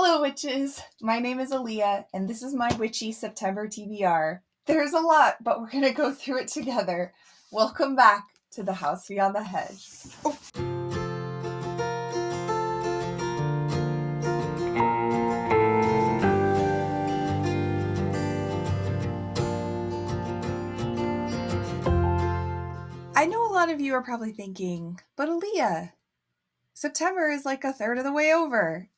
Hello, witches! My name is Aaliyah, and this is my witchy September TBR. There's a lot, but we're gonna go through it together. Welcome back to the House Beyond the Hedge. Oh. I know a lot of you are probably thinking, but Aaliyah, September is like a third of the way over.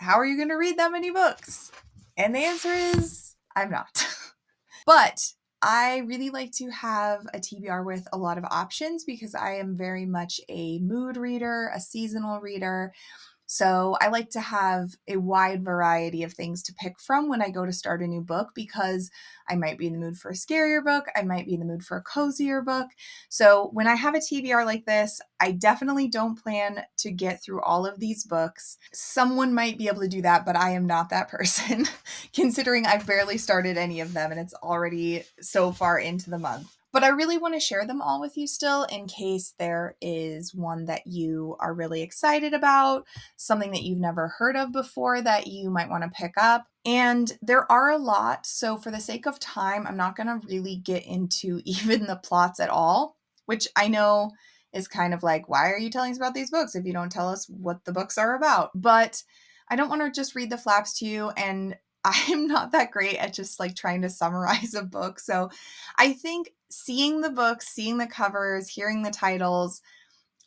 How are you going to read that many books? And the answer is, I'm not. But I really like to have a TBR with a lot of options because I am very much a mood reader, a seasonal reader. So I like to have a wide variety of things to pick from when I go to start a new book because I might be in the mood for a scarier book. I might be in the mood for a cozier book. So when I have a TBR like this, I definitely don't plan to get through all of these books. Someone might be able to do that, but I am not that person, considering I've barely started any of them and it's already so far into the month. But I really want to share them all with you still in case there is one that you are really excited about, something that you've never heard of before that you might want to pick up. And there are a lot, so for the sake of time, I'm not going to really get into even the plots at all, which I know is kind of like, why are you telling us about these books if you don't tell us what the books are about? But I don't want to just read the flaps to you, and I'm not that great at just like trying to summarize a book. So I think seeing the books, seeing the covers, hearing the titles,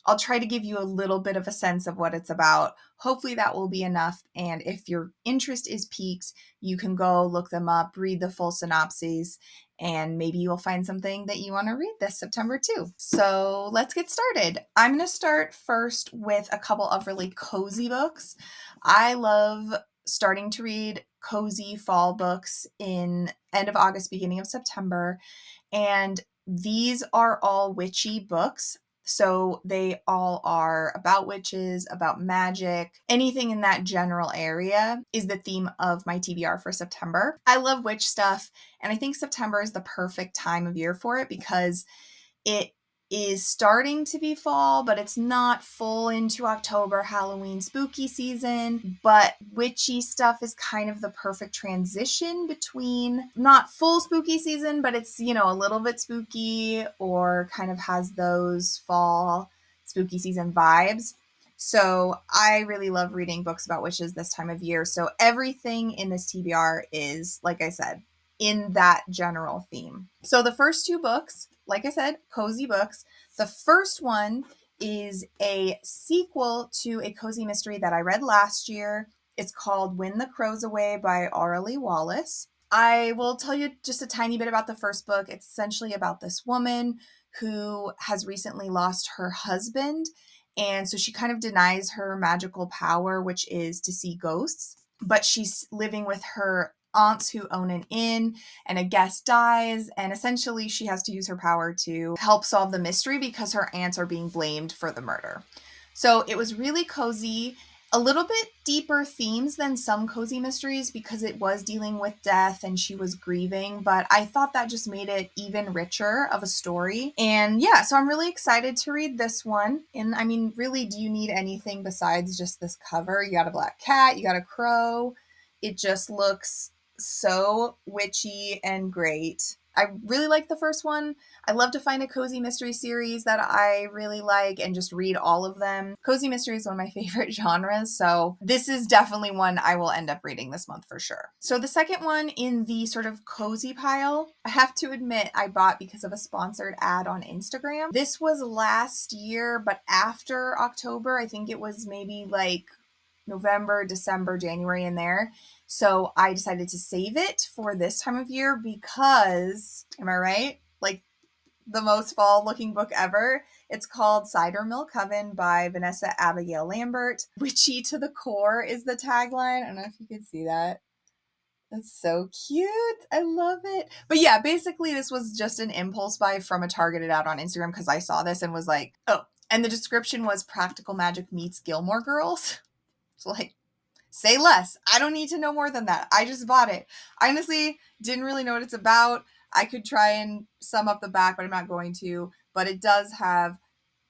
I'll try to give you a little bit of a sense of what it's about. Hopefully that will be enough. And if your interest is piqued, you can go look them up, read the full synopses, and maybe you'll find something that you want to read this September too. So let's get started. I'm going to start first with a couple of really cozy books. I love starting to read cozy fall books in end of August, beginning of September. And these are all witchy books. So they all are about witches, about magic, anything in that general area is the theme of my TBR for September. I love witch stuff, and I think September is the perfect time of year for it because it is starting to be fall, but it's not full into October, Halloween, spooky season. But witchy stuff is kind of the perfect transition between not full spooky season, but it's, you know, a little bit spooky or kind of has those fall spooky season vibes. So I really love reading books about witches this time of year. So everything in this TBR is, like I said, in that general theme. So the first two books, like I said, cozy books. The first one is a sequel to a cozy mystery that I read last year. It's called When the Crow's Away by Aurelie Wallace. I will tell you just a tiny bit about the first book. It's essentially about this woman who has recently lost her husband. And so she kind of denies her magical power, which is to see ghosts. But she's living with her aunts who own an inn, and a guest dies, and essentially she has to use her power to help solve the mystery because her aunts are being blamed for the murder. So it was really cozy, a little bit deeper themes than some cozy mysteries because it was dealing with death and she was grieving, but I thought that just made it even richer of a story. And yeah, so I'm really excited to read this one. And I mean, really, do you need anything besides just this cover? You got a black cat, you got a crow. It just looks so witchy and great. I really like the first one. I love to find a cozy mystery series that I really like and just read all of them. Cozy mystery is one of my favorite genres, so this is definitely one I will end up reading this month for sure. So the second one in the sort of cozy pile, I have to admit I bought because of a sponsored ad on Instagram. This was last year, but after October. I think it was maybe like November, December, January in there. So I decided to save it for this time of year because, am I right? Like the most fall looking book ever. It's called Cider Mill Coven by Vanessa Abigail Lambert. Witchy to the core is the tagline. I don't know if you can see that. That's so cute. I love it. But yeah, basically this was just an impulse buy from a targeted ad on Instagram because I saw this and was like, oh, and the description was Practical Magic meets Gilmore Girls. So like, say less. I don't need to know more than that. I just bought it. I honestly didn't really know what it's about. I could try and sum up the back, but I'm not going to. But it does have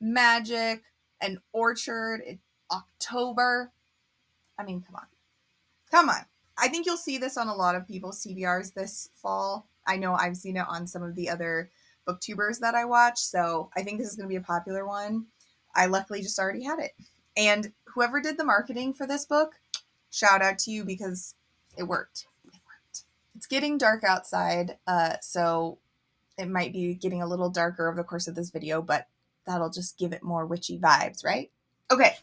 magic, an orchard, October. I mean, come on. Come on. I think you'll see this on a lot of people's TBRs this fall. I know I've seen it on some of the other booktubers that I watch, so I think this is going to be a popular one. I luckily just already had it. And whoever did the marketing for this book, shout out to you because it worked. It worked. It's getting dark outside, so it might be getting a little darker over the course of this video, but that'll just give it more witchy vibes, right? Okay,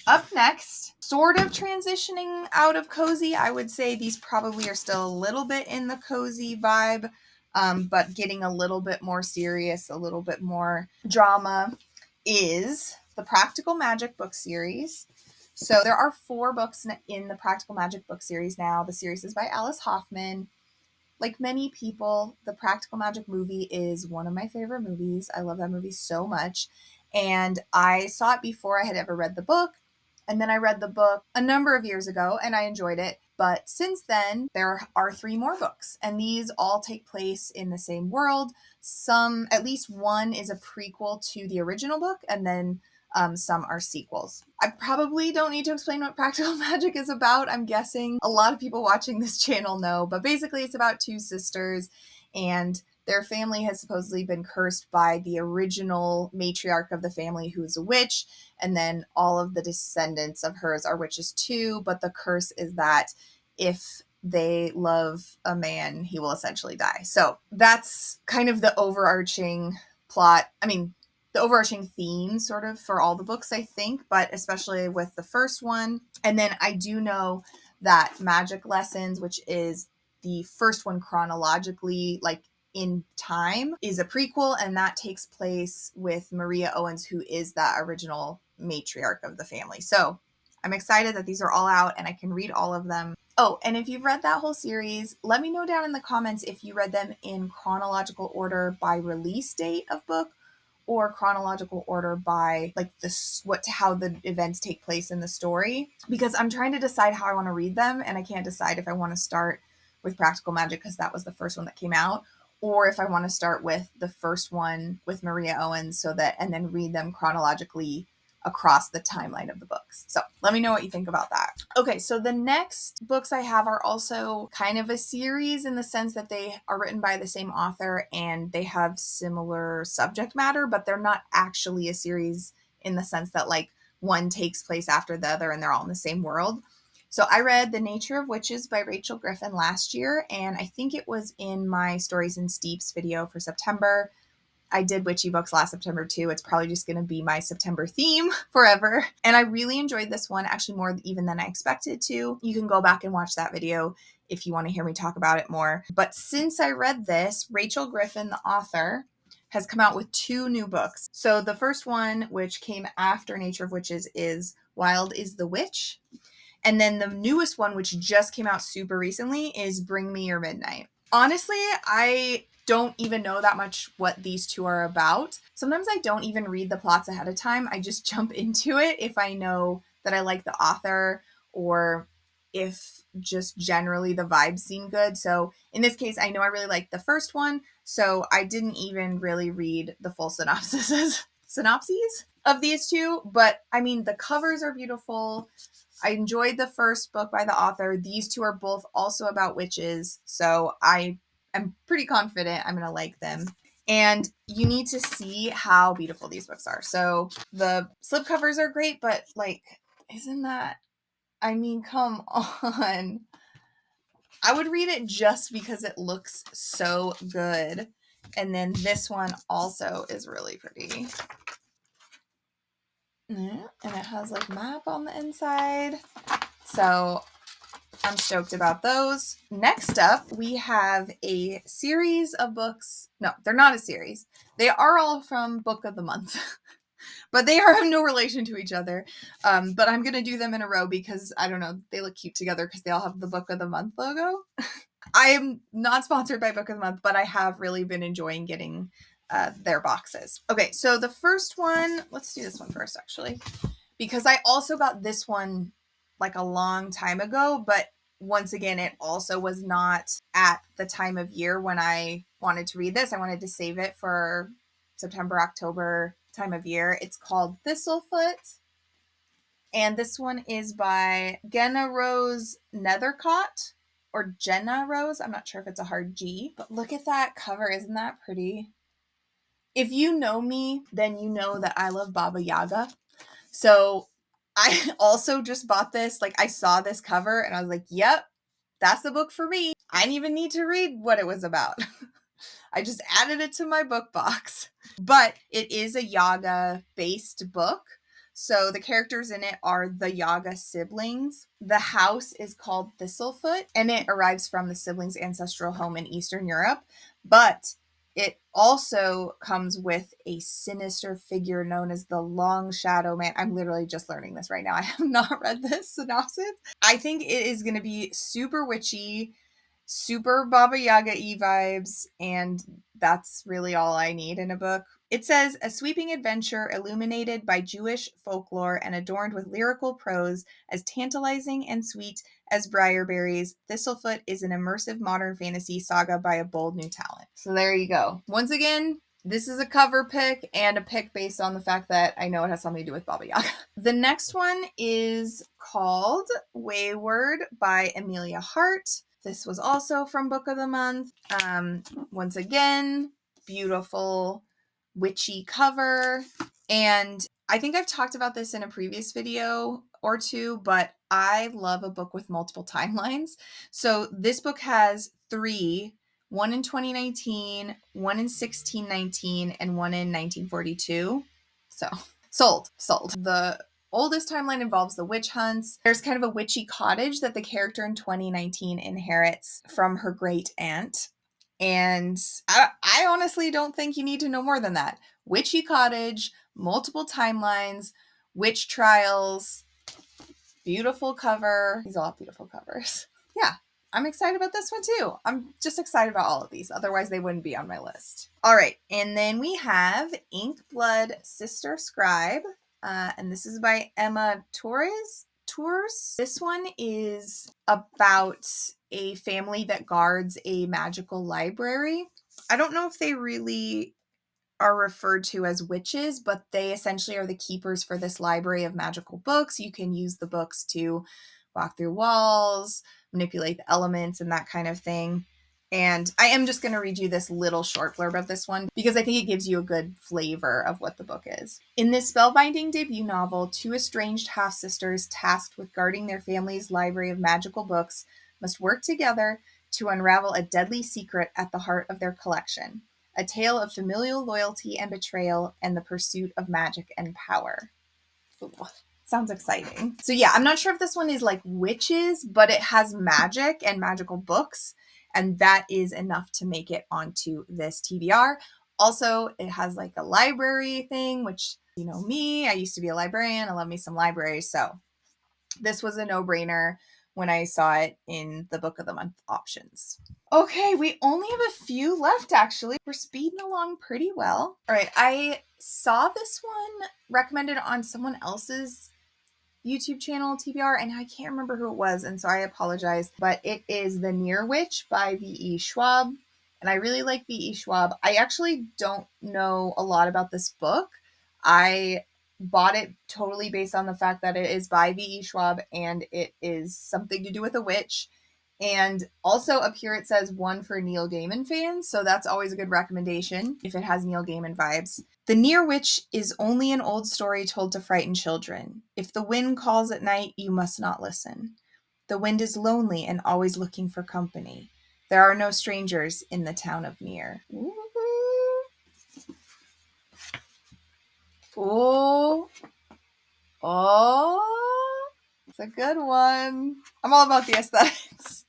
up next, sort of transitioning out of cozy. I would say these probably are still a little bit in the cozy vibe, but getting a little bit more serious, a little bit more drama, is the Practical Magic book series. So there are 4 books in the Practical Magic book series now. The series is by Alice Hoffman. Like many people, the Practical Magic movie is one of my favorite movies. I love that movie so much. And I saw it before I had ever read the book. And then I read the book a number of years ago and I enjoyed it. But since then, there are 3 more books. And these all take place in the same world. At least one is a prequel to the original book. And then some are sequels. I probably don't need to explain what Practical Magic is about. I'm guessing a lot of people watching this channel know, but basically it's about 2 sisters and their family has supposedly been cursed by the original matriarch of the family who is a witch, and then all of the descendants of hers are witches too, but the curse is that if they love a man, he will essentially die. So that's kind of the overarching plot. I mean, the overarching theme sort of for all the books, I think, but especially with the first one. And then I do know that Magic Lessons, which is the first one chronologically, like in time, is a prequel, and that takes place with Maria Owens, who is that original matriarch of the family. So I'm excited that these are all out and I can read all of them. Oh, and if you've read that whole series, let me know down in the comments if you read them in chronological order by release date of book or chronological order by like how the events take place in the story, because I'm trying to decide how I want to read them and I can't decide if I want to start with Practical Magic because that was the first one that came out, or if I want to start with the first one with Maria Owens and then read them chronologically across the timeline of the books. So let me know what you think about that. Okay, so the next books I have are also kind of a series in the sense that they are written by the same author and they have similar subject matter, but they're not actually a series in the sense that like one takes place after the other and they're all in the same world. So I read The Nature of Witches by Rachel Griffin last year, and I think it was in my Stories and Steeps video for September. I did witchy books last September too. It's probably just going to be my September theme forever. And I really enjoyed this one, actually more even than I expected to. You can go back and watch that video if you want to hear me talk about it more. But since I read this, Rachel Griffin, the author, has come out with 2 new books. So the first one, which came after Nature of Witches, is Wild is the Witch. And then the newest one, which just came out super recently, is Bring Me Your Midnight. Honestly, I don't even know that much what these 2 are about. Sometimes I don't even read the plots ahead of time. I just jump into it if I know that I like the author or if just generally the vibes seem good. So in this case, I know I really liked the first one, so I didn't even really read the full synopses of these 2. But I mean, the covers are beautiful. I enjoyed the first book by the author. These 2 are both also about witches, so I am pretty confident I'm going to like them. And you need to see how beautiful these books are. So the slipcovers are great, but like, isn't that, I mean, come on. I would read it just because it looks so good. And then this one also is really pretty. And it has like map on the inside. So I'm stoked about those. Next up, we have a series of books. No, they're not a series. They are all from Book of the Month, but they are of no relation to each other. But I'm going to do them in a row because, I don't know, they look cute together because they all have the Book of the Month logo. I am not sponsored by Book of the Month, but I have really been enjoying getting their boxes. Okay, so the first one, let's do this one first, actually, because I also got this one like a long time ago, but once again, it also was not at the time of year when I wanted to read this. I wanted to save it for September, October time of year. It's called Thistlefoot. And this one is by Jenna Rose Nethercott, or Jenna Rose. I'm not sure if it's a hard G, but look at that cover. Isn't that pretty? If you know me, then you know that I love Baba Yaga. So I also just bought this. Like, I saw this cover and I was like, yep, that's the book for me. I didn't even need to read what it was about. I just added it to my book box. But it is a Yaga-based book. So the characters in it are the Yaga siblings. The house is called Thistlefoot, and it arrives from the siblings' ancestral home in Eastern Europe. But it also comes with a sinister figure known as the Long Shadow Man. I'm literally just learning this right now. I have not read this synopsis. I think it is going to be super witchy, super Baba Yaga-y vibes, and that's really all I need in a book. It says, a sweeping adventure illuminated by Jewish folklore and adorned with lyrical prose as tantalizing and sweet as briarberries, Thistlefoot is an immersive modern fantasy saga by a bold new talent. So there you go. Once again, this is a cover pick and a pick based on the fact that I know it has something to do with Baba Yaga. The next one is called Wayward by Amelia Hart. This was also from Book of the Month. Once again, beautiful witchy cover. And I think I've talked about this in a previous video or two, but I love a book with multiple timelines. So this book has 3, one in 2019, one in 1619, and one in 1942. So sold. The oldest timeline involves the witch hunts. There's kind of a witchy cottage that the character in 2019 inherits from her great aunt. And I honestly don't think you need to know more than that. Witchy cottage, multiple timelines, witch trials, beautiful cover. These all have beautiful covers. Yeah, I'm excited about this one too. I'm just excited about all of these. Otherwise, they wouldn't be on my list. All right, and then we have Ink Blood Sister Scribe. And this is by Emma Torres. This one is about a family that guards a magical library. I don't know if they really are referred to as witches, but they essentially are the keepers for this library of magical books. You can use the books to walk through walls, manipulate the elements, and that kind of thing. And I am just going to read you this little short blurb of this one because I think it gives you a good flavor of what the book is. In this spellbinding debut novel, 2 estranged half-sisters tasked with guarding their family's library of magical books must work together to unravel a deadly secret at the heart of their collection. A tale of familial loyalty and betrayal and the pursuit of magic and power. Ooh, sounds exciting. So yeah, I'm not sure if this one is like witches, but it has magic and magical books, and that is enough to make it onto this TBR. Also, it has like a library thing, which, you know me, I used to be a librarian. I love me some libraries. So this was a no-brainer when I saw it in the Book of the Month options. Okay, we only have a few left, actually. We're speeding along pretty well. All right, I saw this one recommended on someone else's YouTube channel, TBR, and I can't remember who it was, and so I apologize, but it is The Near Witch by V.E. Schwab, and I really like V.E. Schwab. I actually don't know a lot about this book. I bought it totally based on the fact that it is by V.E. Schwab, and it is something to do with a witch. And also up here it says one for Neil Gaiman fans, so that's always a good recommendation if it has Neil Gaiman vibes. The Near Witch is only an old story told to frighten children. If the wind calls at night, you must not listen. The wind is lonely and always looking for company. There are no strangers in the town of Near. Ooh. Ooh. Oh, it's a good one. I'm all about the aesthetics.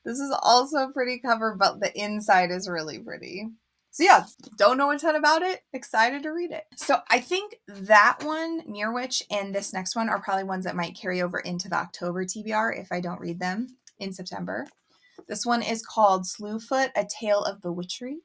This is also a pretty cover, but the inside is really pretty. So yeah, don't know a ton about it. Excited to read it. So I think that one, Near Witch, and this next one are probably ones that might carry over into the October TBR if I don't read them in September. This one is called Slewfoot, A Tale of Bewitchery,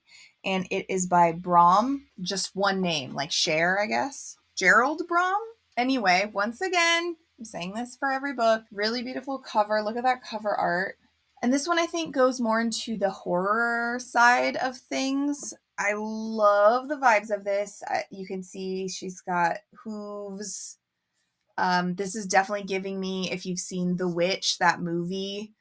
and it is by Brom. Just one name, like Cher, I guess. Gerald Brom? Anyway, once again, I'm saying this for every book. Really beautiful cover. Look at that cover art. And this one I think goes more into the horror side of things. I love the vibes of this. You can see she's got hooves, This is definitely giving me, if you've seen The Witch, that movie,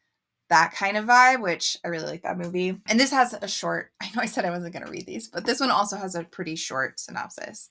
that kind of vibe, which I really like that movie. And this has a short, I know I said I wasn't going to read these, but this one also has a pretty short synopsis.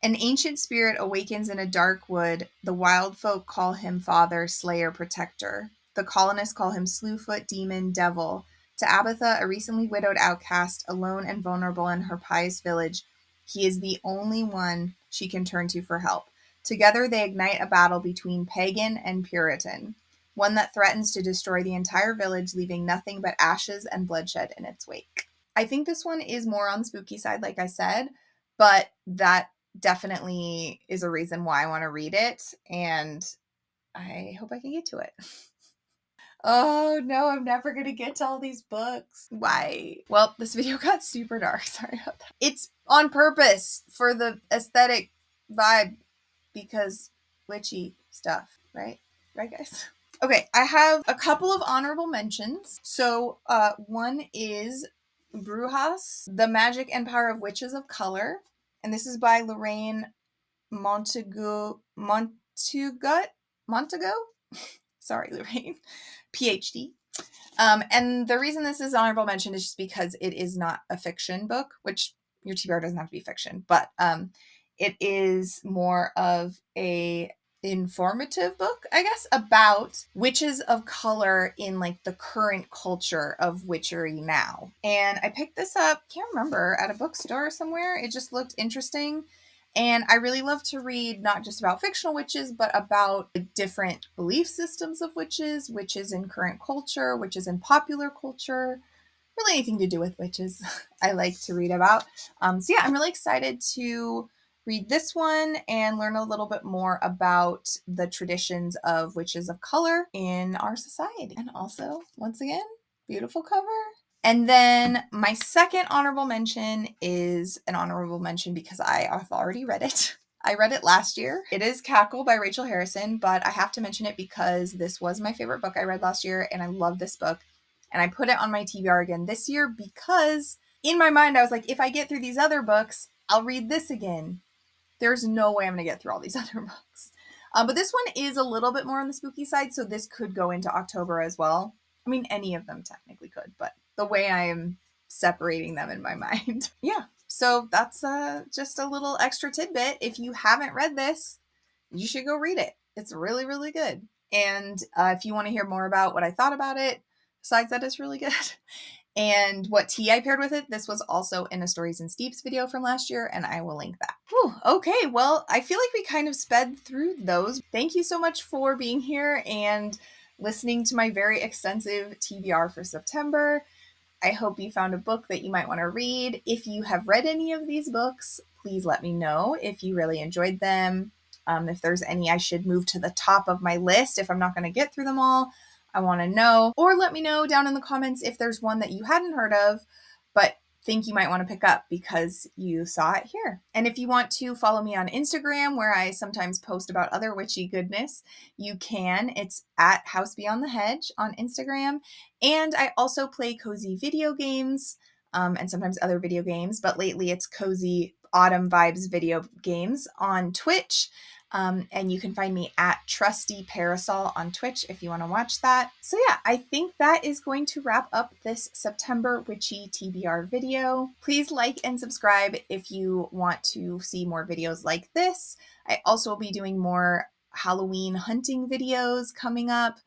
An ancient spirit awakens in a dark wood. The wild folk call him father, slayer, protector. The colonists call him slewfoot, demon, devil. To Abatha, a recently widowed outcast, alone and vulnerable in her pious village, he is the only one she can turn to for help. Together they ignite a battle between pagan and Puritan, one that threatens to destroy the entire village, leaving nothing but ashes and bloodshed in its wake. I think this one is more on the spooky side, like I said, but that definitely is a reason why I want to read it, and I hope I can get to it. Oh no, I'm never gonna get to all these books. Why? Well, this video got super dark. Sorry about that. It's on purpose for the aesthetic vibe because witchy stuff, right? Right, guys? Okay, I have a couple of honorable mentions. So, one is Brujas, The Magic and Power of Witches of Color. And this is by Lorraine Montego. Sorry, Lorraine. PhD. And the reason this is honorable mention is just because it is not a fiction book, which your TBR doesn't have to be fiction, but it is more of a informative book, I guess, about witches of color in like the current culture of witchery now. And I picked this up, can't remember, at a bookstore somewhere. It just looked interesting. And I really love to read not just about fictional witches, but about different belief systems of witches, witches in current culture, witches in popular culture, really anything to do with witches I like to read about. So yeah, I'm really excited to read this one and learn a little bit more about the traditions of witches of color in our society. And also, once again, beautiful cover. And then my second honorable mention is an honorable mention because I have already read it. I read it last year. It is Cackle by Rachel Harrison, but I have to mention it because this was my favorite book I read last year, and I love this book. And I put it on my TBR again this year because in my mind I was like, if I get through these other books, I'll read this again. There's no way I'm going to get through all these other books. But this one is a little bit more on the spooky side, so this could go into October as well. I mean, any of them technically could, but the way I am separating them in my mind. Yeah, so that's just a little extra tidbit. If you haven't read this, you should go read it. It's really, really good. And if you want to hear more about what I thought about it, besides that, it's really good. And what tea I paired with it, this was also in a Stories and Steeps video from last year, and I will link that. Whew, okay, well, I feel like we kind of sped through those. Thank you so much for being here and listening to my very extensive TBR for September. I hope you found a book that you might want to read. If you have read any of these books, please let me know if you really enjoyed them. If there's any I should move to the top of my list, if I'm not going to get through them all, I want to know. Or let me know down in the comments if there's one that you hadn't heard of, but think you might want to pick up because you saw it here. And if you want to follow me on Instagram, where I sometimes post about other witchy goodness, you can. It's at House Beyond the Hedge on Instagram. And I also play cozy video games and sometimes other video games, but lately it's cozy autumn vibes video games on Twitch. And you can find me at Trusty Parasol on Twitch if you want to watch that. So yeah, I think that is going to wrap up this September Witchy TBR video. Please like and subscribe if you want to see more videos like this. I also will be doing more Halloween hunting videos coming up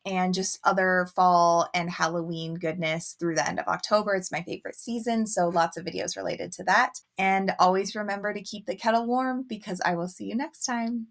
and just other fall and Halloween goodness through the end of October. It's my favorite season, so lots of videos related to that. And always remember to keep the kettle warm because I will see you next time.